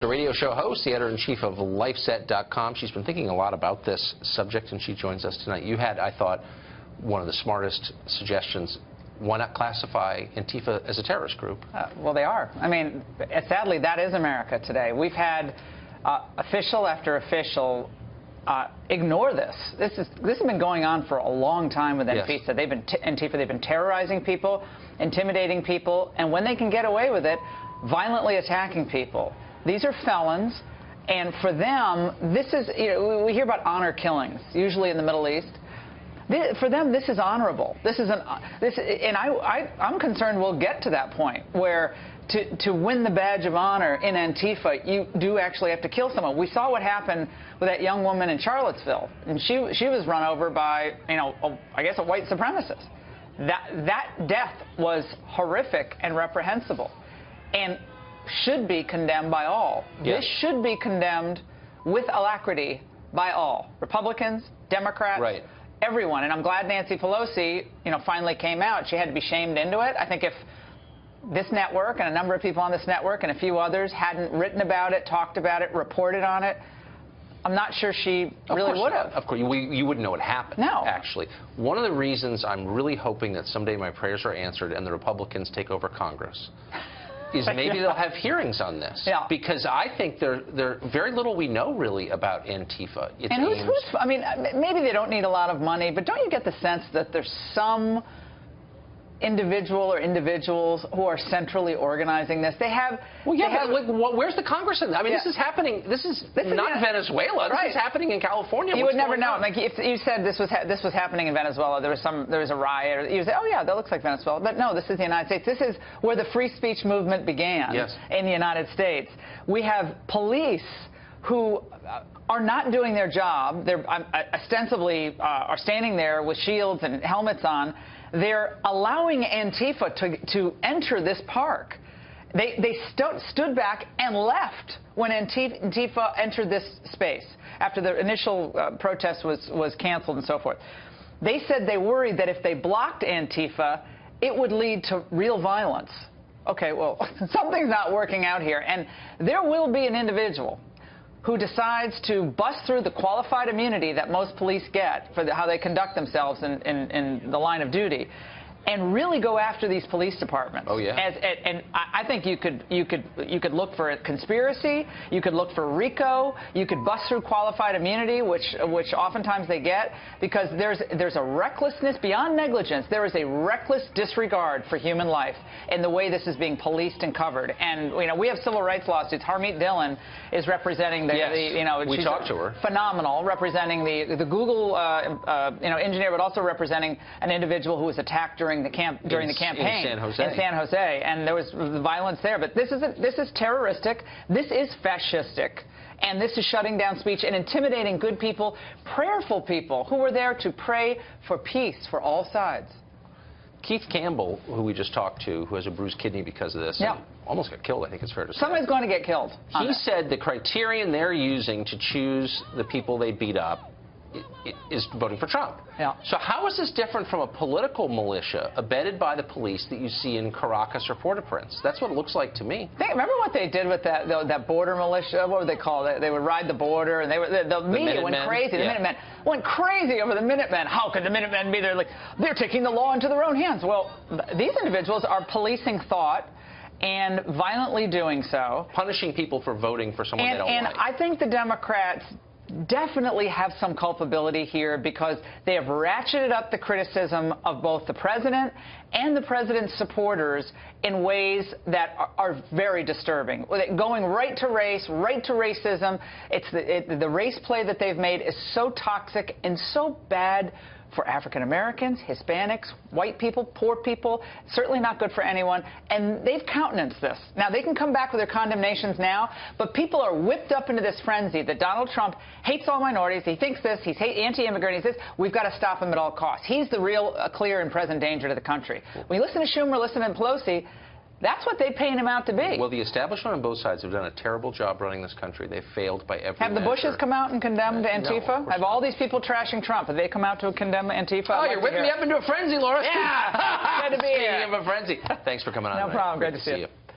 The radio show host, the editor-in-chief of LifeSet.com. She's been thinking a lot about this subject, and she joins us tonight. You had, I thought, one of the smartest suggestions. Why not classify Antifa as a terrorist group? Well, they are. I mean, sadly, that is America today. We've had official after official ignore this. This has been going on for a long time with Antifa. Yes. They've been terrorizing people, intimidating people, and when they can get away with it, violently attacking people. These are felons, and for them, this is, we hear about honor killings, usually in the Middle East. For them, this is honorable. And I'm concerned we'll get to that point where to win the badge of honor in Antifa, you do actually have to kill someone. We saw what happened with that young woman in Charlottesville, and she was run over by, I guess a white supremacist. That death was horrific and reprehensible, and should be condemned by all. Yes. This should be condemned with alacrity by all. Republicans, Democrats, right. Everyone. And I'm glad Nancy Pelosi, finally came out. She had to be shamed into it. I think if this network and a number of people on this network and a few others hadn't written about it, talked about it, reported on it, I'm not sure she really would have. Of course, you wouldn't know what happened, no. Actually. One of the reasons I'm really hoping that someday my prayers are answered and the Republicans take over Congress is maybe they'll have hearings on this. Yeah. Because I think there very little we know really about Antifa. I mean, maybe they don't need a lot of money, but don't you get the sense that there's some individual or individuals who are centrally organizing this? They have. Well, yeah, where's the Congress in that? I mean, this is happening. This is not Venezuela. Right. This is happening in California. You would never know. Like if you said this was happening in Venezuela, there was a riot. You would say, oh yeah, that looks like Venezuela. But no, this is the United States. This is where the free speech movement began. Yes. In the United States. We have police who are not doing their job. They're ostensibly are standing there with shields and helmets on. They're allowing Antifa to enter this park. They stood back and left when Antifa entered this space after the initial protest was canceled and so forth. They said they worried that if they blocked Antifa, it would lead to real violence. Okay, well, something's not working out here. And there will be an individual who decides to bust through the qualified immunity that most police get for how they conduct themselves in the line of duty, and really go after these police departments. Oh yeah. And I think you could look for a conspiracy. You could look for RICO. You could bust through qualified immunity, which oftentimes they get, because there's a recklessness beyond negligence. There is a reckless disregard for human life in the way this is being policed and covered. And we have civil rights lawsuits. Harmeet Dillon is representing we talked to her. Phenomenal, representing the Google engineer, but also representing an individual who was attacked during the campaign in San Jose, and there was violence there. But this is terroristic. This is fascistic. And this is shutting down speech and intimidating good people, prayerful people who were there to pray for peace for all sides. Keith Campbell, who we just talked to, who has a bruised kidney because of this, almost got killed, I think it's fair to say. Somebody's going to get killed. He said the criterion they're using to choose the people they beat up is voting for Trump. Yeah. So how is this different from a political militia abetted by the police that you see in Caracas or Port-au-Prince? That's what it looks like to me. Remember what they did with that border militia? What would they call it? They would ride the border, and the media went crazy. The Minutemen went crazy over the Minutemen. How could the Minutemen be there? Like, they're taking the law into their own hands. Well, these individuals are policing thought and violently doing so. Punishing people for voting for someone they don't like. And I think the Democrats definitely have some culpability here, because they have ratcheted up the criticism of both the president and the president's supporters in ways that are very disturbing. Going right to race, right to racism. The race play that they've made is so toxic and so bad for African Americans, Hispanics, white people, poor people. Certainly not good for anyone. And they've countenanced this. Now, they can come back with their condemnations now, but people are whipped up into this frenzy that Donald Trump hates all minorities. He thinks this. He's anti-immigrant. He's this. We've got to stop him at all costs. He's the real, clear and present danger to the country. When you listen to Schumer, listen to Pelosi, that's what they paint him out to be. Well, the establishment on both sides have done a terrible job running this country. They've failed by every Have the Bushes come out and condemned Antifa? No, have all these people trashing Trump, have they come out to condemn Antifa? Oh, you're whipping me up into a frenzy, Laura. Yeah. Good to be here. Speaking of a frenzy. Thanks for coming on. No tonight. problem. Great to see you.